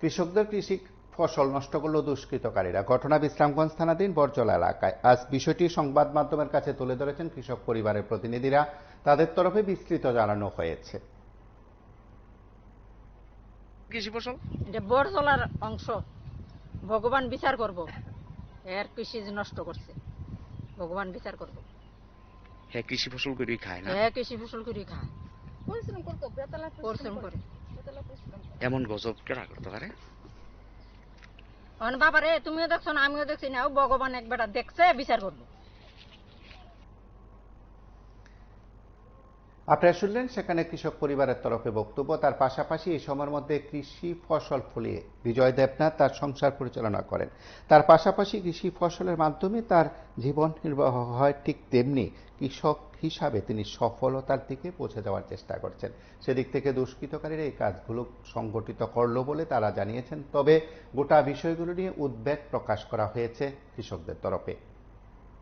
কৃষকদের কৃষি ফসল নষ্ট করল দুষ্কৃতকারীরা। ঘটনা বিশ্রামগঞ্জ থানাধীন বরজলা এলাকায়। আজ বিষয়টি সংবাদ মাধ্যমের কাছে তুলে ধরেছেন কৃষক পরিবারের প্রতিনিধিরা। তাদের তরফে বিস্তৃত জানানো হয়েছে। কৃষি ফসল এটা বরজলার অংশ, ভগবান বিচার করব। এর কৃষি নষ্ট করছে, ভগবান বিচার করব। হ্যাঁ, কৃষি ফসল করে খায় না? হ্যাঁ, কৃষি ফসল করে খায়, পরিশ্রম করতো, বেতলা পরিশ্রম করে। এমন গজব কেনা করতে পারে? বাবারে, তুমিও দেখছো না, আমিও দেখছি না, ভগবান একবার দেখছে, বিচার করবো। আপনারা শুনলেন সেখানে কৃষক পরিবারের তরফে বক্তব্য। তার পাশাপাশি এই সময়ের মধ্যে কৃষি ফসল ফলিয়ে বিজয় দেবনাথ তার সংসার পরিচালনা করেন। তার পাশাপাশি কৃষি ফসলের মাধ্যমে তার জীবন নির্বাহ হয়, ঠিক তেমনি কৃষক হিসাবে তিনি সফলতার দিকে পৌঁছে যাওয়ার চেষ্টা করছেন। সেদিক থেকে দুষ্কৃতকারীরা এই কাজগুলো সংগঠিত করল বলে তারা জানিয়েছেন। তবে গোটা বিষয়গুলো নিয়ে উদ্বেগ প্রকাশ করা হয়েছে কৃষকদের তরফে।